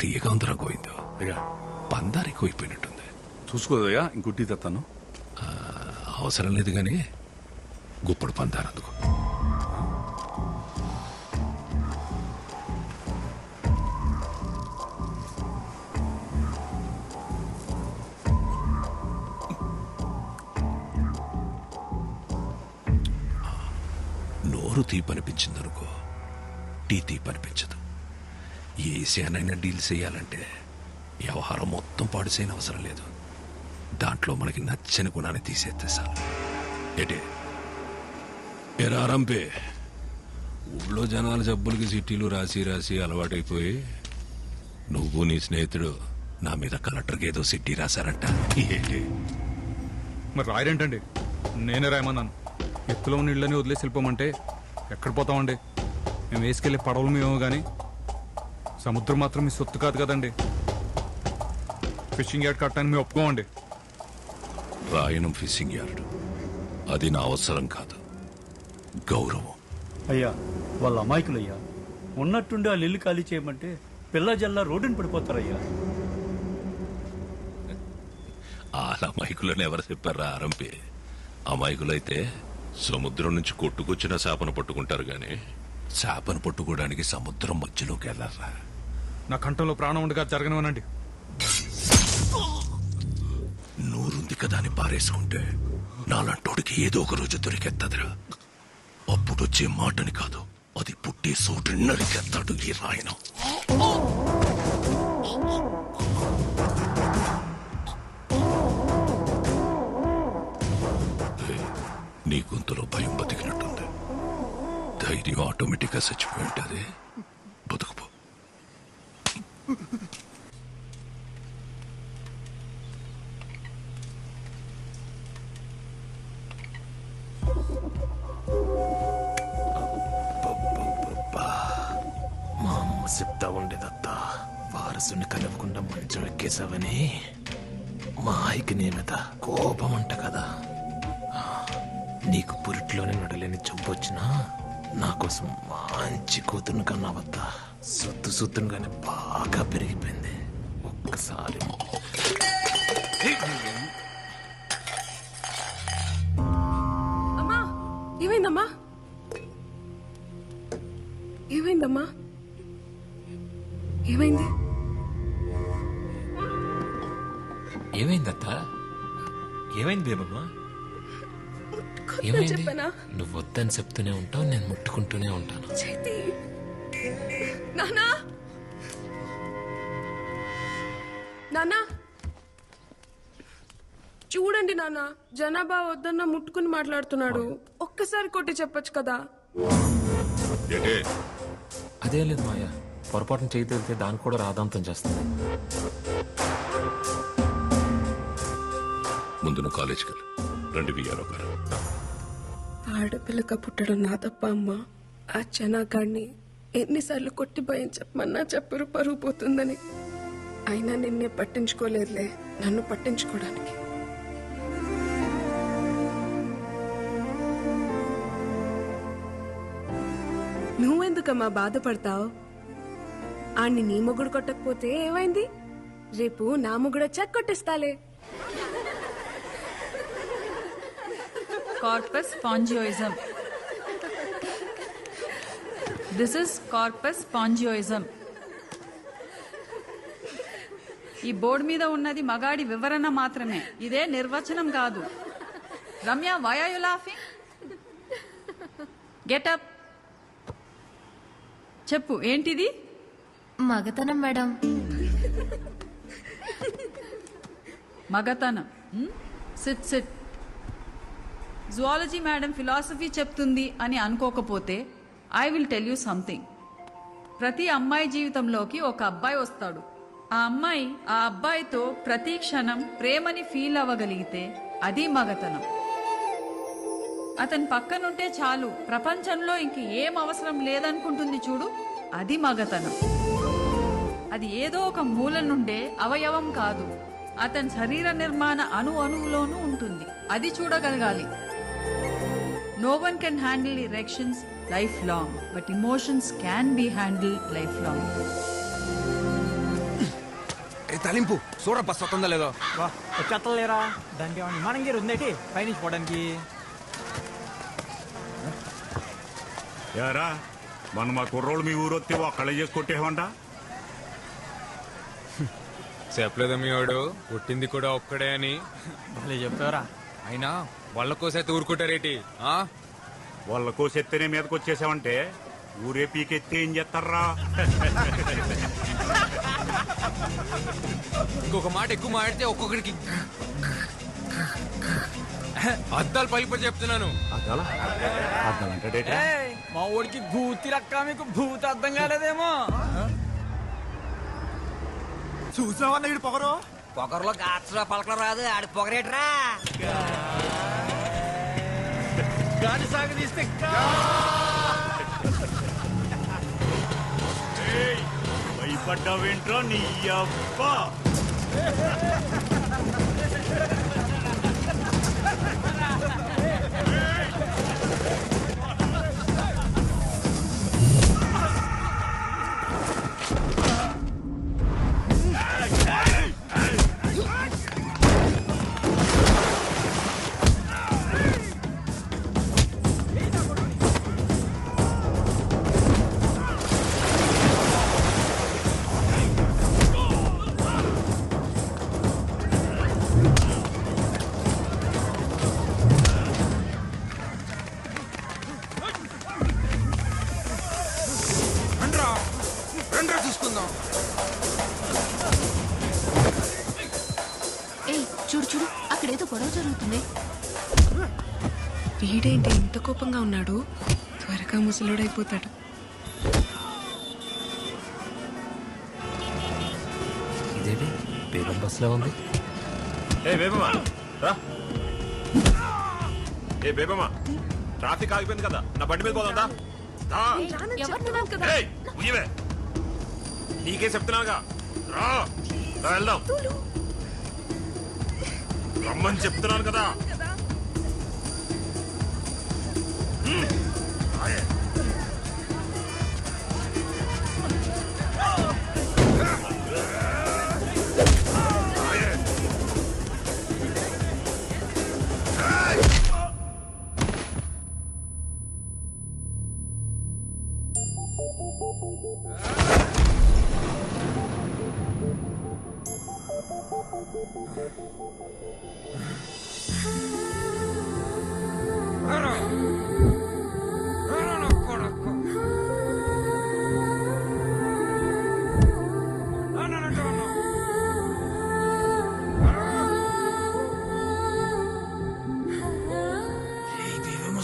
తీయగా ఉందిరా గోవిందో. అయ్యా పందారు ఎక్కువైపోయినట్టుంది. చూసుకోదయ్యా ఇంకొట్టి తెస్తాను. అవసరం లేదు గాని గుప్పుడు పందారు అందుకు. నోరు తీపనిపించిందనుకో, టీ తీపనిపించదు. ఏ విషయానైనా డీల్ చేయాలంటే వ్యవహారం మొత్తం పాడు చేయని అవసరం లేదు. దాంట్లో మనకి నచ్చని గుణాన్ని తీసేస్తే చాలు. ఏటే ఎరారంపే ఊళ్ళో జనాల జబ్బులకి చిట్టీలు రాసి రాసి అలవాటైపోయి నువ్వు నీ స్నేహితుడు నా మీద కలెక్టర్కి ఏదో చిట్టి రాశారంట. ఏంటి మరి రాయరేంటండి? నేనే రాయమన్నాను. ఎత్తులో ఉన్న ఇళ్ళని వదిలేసి వెళ్ళిపోమంటే ఎక్కడ పోతామండి? మేము వేసుకెళ్ళే పడవలు మేమో కానీ సముద్రం మాత్రం మీ సొత్తు కాదు కదండి. ఫిషింగ్ యార్డ్ కట్టడానికి మేము ఒప్పుకోమండి. రాయనం ఫిషింగ్ యార్డ్ అది నా అవసరం కాదు, గౌరవం. అయ్యా వాళ్ళ అమాయకులయ్యా. ఉన్నట్టుండి వాళ్ళు ఇల్లు ఖాళీ చేయమంటే పిల్ల జల్లా రోడ్డుని పడిపోతారయ్యా. వాళ్ళ అమాయకులని ఎవరు చెప్పారా ఆరంపి? అమాయకులైతే సముద్రం నుంచి కొట్టుకొచ్చిన చేపను పట్టుకుంటారు గాని చేపను పట్టుకోవడానికి సముద్రం మధ్యలోకి వెళ్ళారా? నా కంఠంలో ప్రాణం ఉండగా జరగనివ్వనండి. నూరుంది కదా అని పారేసుకుంటే నాలంటోడికి ఏదో ఒక రోజు దొరికెత్తదిరా. అప్పుడు వచ్చే మాటని కాదు, అది పుట్టే చోటు నరికెత్తాడు ఈ రాయనం. నీ గొంతులో భయం బతికినట్టుంది. ధైర్యం ఆటోమేటిక్ గా చచ్చిపోయి ఉంటుంది. బతుకుపో. మా అమ్మ చెప్తా ఉండేదత్తా, వారసుని కలవకుండా మంచం ఎక్కేసావని. మా ఆయికి నీ మీద కోపం అంట కదా. నీకు పురిట్లోనే నడలేని జబ్బు వచ్చినా నా కోసం మంచి కూతురుని కన్నావద్దా. సొత్తును కానీ బాగా పెరిగిపోయింది. ఒక్కసారి అమ్మా, ఏమైందమ్మా? ఏమైందమ్మా? ఏమైంది? ఏమైందత్తా? ఏమైంది బేబమ్మా? ఏమైంది? చెప్పనా? నువ్వు వద్దని చెప్తూనే ఉంటావు, నేను ముట్టుకుంటూనే ఉంటాను. చేతి నానా, నానా చూడండి నాన్న, జనాభా వద్దన్న ముట్టుకుని మాట్లాడుతున్నాడు. ఒక్కసారి కొట్టి చెప్పొచ్చు కదా. అదే లేదు మాయ, పొరపాటున చేయి తగిలితే దాన్ని కూడా రాదాంతం చేస్తుంది. ముందు నువ్వు కాలేజ్కి వెళ్ళి రండి విఆర్ఓ గారు. ఆడపిల్లక పుట్టడం నా తప్ప అమ్మా. ఆ జనాగాడిని ఎన్నిసార్లు కొట్టి భయం చెప్పమన్నా చెప్పరు, పరుగు పోతుందని. అయినా నిన్నే పట్టించుకోలేదులే, నన్ను పట్టించుకోవడానికి. నువ్వెందుకమ్మా బాధపడతావు? ఆణ్ణి నీ మొగుడు కొట్టకపోతే ఏమైంది? రేపు నా మొగుడు వచ్చాక కొట్టిస్తాలే. Corpus spongiosum. This is corpus spongiosum. ఈ బోర్డు మీద ఉన్నది మగాడి వివరణ మాత్రమే, ఇదే నిర్వచనం కాదు. Ramya, why are you laughing? Get up. చెప్పు, ఏంటిది? మగతనం మేడం. మగతనం. SIT SIT. Zoology madam philosophy చెప్తుంది అని అనుకోకపోతే I will tell you something. ప్రతి అమ్మాయి జీవితంలోకి ఒక అబ్బాయి వస్తాడు. ఆ అమ్మాయి ఆ అబ్బాయితో ప్రతి క్షణం ప్రేమని ఫీల్ అవ్వగలిగితే అది మగతనం. అతని పక్కనుంటే చాలు, ప్రపంచంలో ఇంక ఏం అవసరం లేదనుకుంటుంది చూడు, అది మగతనం. అది ఏదో ఒక మూల నుండే అవయవం కాదు, అతని శరీర నిర్మాణ అణువులోనూ ఉంటుంది. అది చూడగలగాలి. No one can handle erections lifelong, but emotions can be handled lifelong. తలింపు చూడ బస్ వస్తుందా లేదో. వచ్చేస్తలేరా దానికి ఏమన్నా విమానం గేరు ఉందేటి పైనుంచి పోవడానికి. యారా మన మా కుర్రోళ్ళు మీ ఊరు వస్తే ఒక్కళ్ళే చేసి కొట్టేవంట. చెప్పలేదా మీ వాడు పుట్టింది కూడా ఒక్కడే అని. భలే చెప్పారా. అయినా వాళ్ళ కోసైతే ఊరుకుంటారేటి? వాళ్ళ కోసెత్తేనే మీదకి వచ్చేసావంటే ఊరే పీకెత్తే ఏం చేస్తారా? ఇంకొక మాట ఎక్కువ మాడితే ఒక్కొక్కడికి అద్దాలు పలిపడి చెప్తున్నాను. మా ఊడికి భూతి రక్క మీకు భూతి అర్థం కాలేదేమో. చూసావన్న వీడు పొగరు. పొగరులో గాచరా పలకలు రాదు ఆడి పొగరేట్రా. గాలి సాగు తీస్తే భయపడ్డావేంట్రా నీ అబ్బా? ఏయ్ చూడు చూడు అక్కడేదో గొడవ జరుగుతుంది. వీడేంటి ఇంత కోపంగా ఉన్నాడు? త్వరగా ముసలుడైపోతాడు. ఇదేంటి బేగం బస్సులో ఉంది. ఏ బేబమ్మా రా. ఏ బేబమ్మా ట్రాఫిక్ ఆగిపోయింది కదా, నా బండి మీద పోదా. నీకే చెప్తున్నాగా, రా వెళ్దాం. రమ్మని చెప్తున్నాను కదా.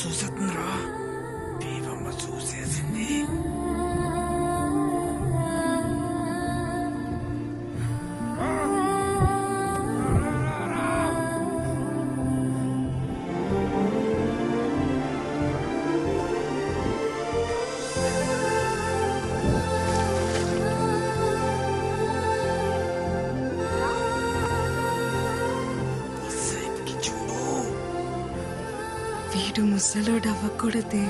చూసేస్తుందిరా. దేవమ్మ చూసేసింది. వీడు ముసలోడు అవ్వకూడదే.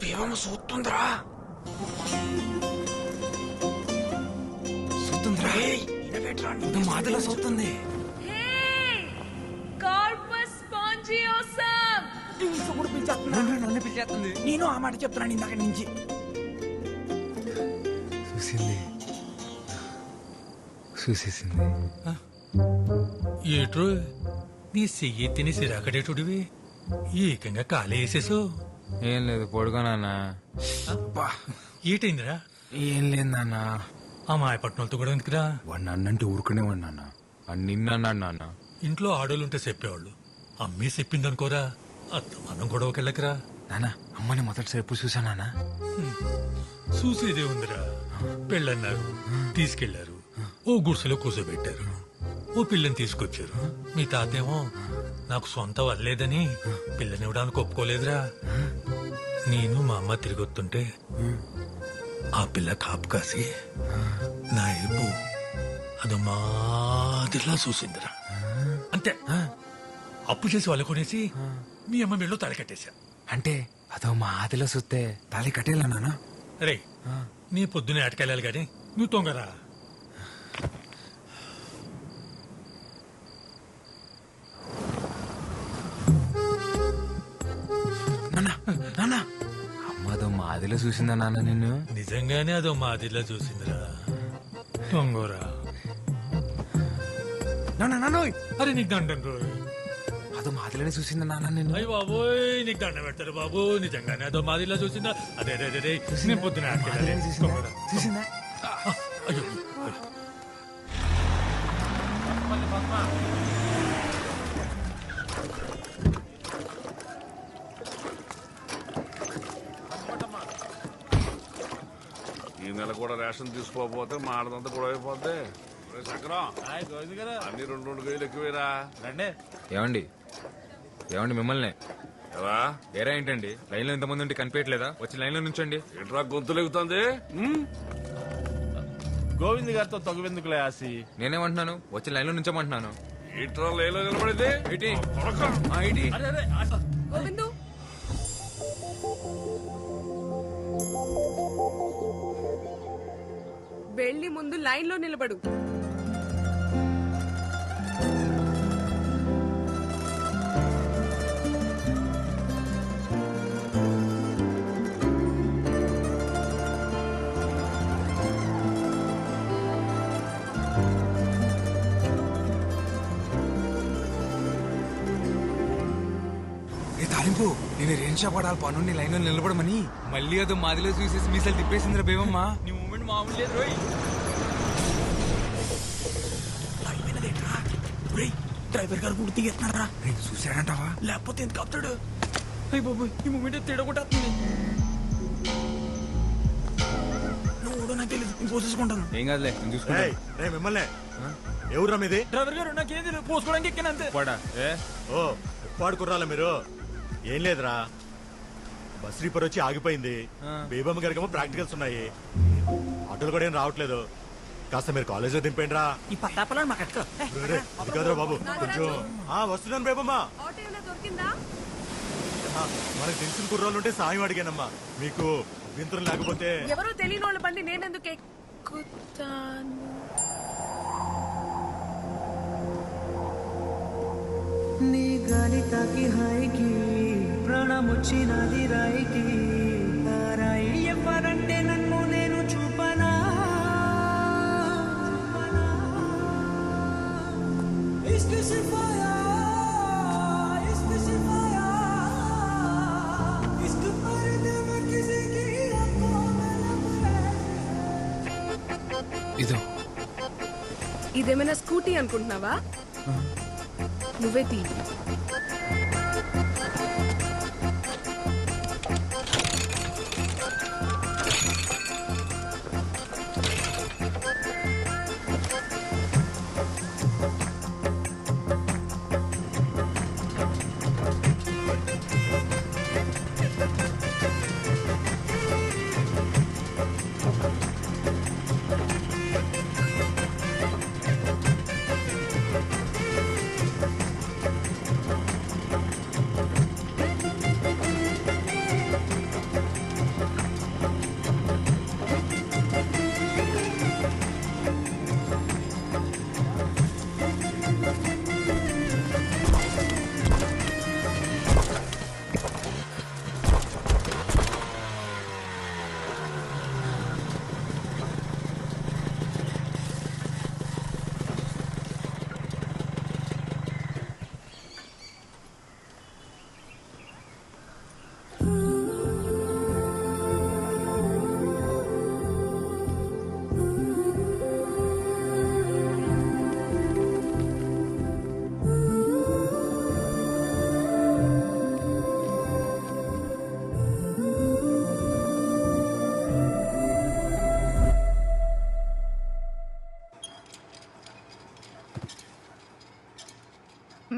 దేవమ్మ చూస్తుందిరా. చూస్తుందిరా. మాటలో చూస్తుంది. నన్ను పిలిచేస్తుంది. నేను ఆ మాట చెప్తున్నాను ఇందాక నుంచి. చూసేసింది. ఏట్రో నీ చెయ్యి తిని సిరాకడేటుడివి ఏకంగా కాలే వేసేసు. ఏం లేదు పొడుగునా. ఏటైందిరా? ఏం లేదు నాన్న. ఆ మాయపట్నంతో కూడా ఎందుకురా? వాడిని అన్నంటే ఊరుకునేవాడు నాన్న. నిన్నన్నాడు నాన్న. ఇంట్లో ఆడోళ్ళుంటే చెప్పేవాళ్ళు. అమ్మే చెప్పిందనుకోరా, మనం గొడవకెళ్ళకరా. నాన్న అమ్మని మొదటిసారి ఎప్పుడు చూసా నాన్న? చూసేదే ఉందిరా. పెళ్ళన్నారు, తీసుకెళ్లారు, ఓ గుడిసెలో కూర్చోబెట్టారు, ఓ పిల్లని తీసుకొచ్చారు. మీ తాతేమో నాకు సొంత వల్లేదని పిల్లనివ్వడానికి ఒప్పుకోలేదురా. నేను మా అమ్మ తిరిగొస్తుంటే ఆ పిల్ల కాపు కాసి నా ఏపు అదో మాదిరిలా చూసిందిరా. అంతే, అప్పు చేసి వాళ్ళు కొనేసి మీ అమ్మ మెళ్ళో తాళి కట్టేశా. అంటే అదో మా ఆదిలో సుత్తే తాళి కట్టేలా నాన్న. రే, నీ పొద్దునే అటకెళ్ళాలి గాని నువ్వు తొంగరా. అమ్మదో మా ఆదిలో చూసిందా నాన్న నిన్ను? నిజంగానే అదో మాదిరిలా చూసిందిరా. తొంగోరా. అరే నీకు దండం రోయ్. అదో మా ఆదిలోనే చూసిందా నాన్న నిన్ను? అయ్యి బాబోయ్, నీకు దండం పెడతారు బాబు. నిజంగానే అదో మాదిరిలా చూసిందా? అదే అదే అదే నేను పొద్దున చూసిందా? అయ్యో ఈ నెల కూడా రేషన్ తీసుకోకపోతే మాడదంతా కూడా అయిపోద్ది. చక్రం అన్ని 2 కేజీలు ఎక్కువేరా. ఏమండి ఏమండి మిమ్మల్ని ఎలా ఏరా ఏంటండి లైన్ లో ఇంతమంది ఉంటే కనిపించట్లేదా? వచ్చి లైన్ లో నుంచండి. ఏంట్రా గొంతులు ఎగుతుంది? గోవింద్ గారితో తగువెందుకులే ఆసి. నేనేమంటున్నాను, వచ్చి లైన్ లో నుంచోమంటున్నాను. ఏంట్రా లేలో నిలబడింది? గోవిందు, వెళ్ళి ముందు లైన్ లో నిలబడు. తాలింపు నేను రేంజ్ షాప్ పడాలి పన్ను లైన్ లో నిలబడమని. మళ్ళీ అదో మాదిలో చూసేసి మీసాలు తిప్పేసిందిరా బేవమ్మా. నీ మూమెంట్ మామూలు లేదు రోయ్. డ్రైవర్ గారు కూడా దిగేస్తున్నారా? చూసాడంటావా? లేకపోతే ఎందుకు ఆపుతాడు? అయ్యి బాబు, ఈ మూమెంట్ తిడగొట్టేస్తుంది. నువ్వు నాకు తెలియదు, నేను పోసేసుకుంటాను. ఏం కాదులే, నేను చూసుకుంటా. మిమ్మల్ని ఎవరురా మీది? డ్రైవర్ గారు నాకేం తెలియదు, పోసుకోవడానికి ఎక్కాను అంతే. ఓ ఉప్పాడు కుర్రాల మీరు? ఏం లేదురా, బస్ రీపర్ వచ్చి ఆగిపోయింది. బేబమ్మ గారికేమో ప్రాక్టికల్స్ ఉన్నాయి. ఆటోలు కూడా ఏం రావట్లేదు. కాస్త మీరు కాలేజీలో దింపేండి రా. ఈ పట్టాపలాన్ని మాకు అట్టుకో. అది కాదురా బాబు, కొంచెం వస్తున్నాను బేబమ్మ. మనకు తెలిసిన కుర్రాళ్ళు ఉంటే సాయం అడిగానమ్మా. మీకు అభ్యంతరం లేకపోతే. ఎవరో తెలియని వాళ్ళ బండి నేనెందుకు ఎక్కుతాను? నీ గాలి తాకి హాయికి ప్రాణమొచ్చినది రాయికి. రాయి ఎవరంటే నన్ను నేను చూపనా? ఇదేమైనా స్కూటీ అనుకుంటున్నావా? నువ్వే తీ.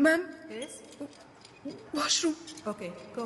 Ma'am? Yes? Washroom. Okay, go.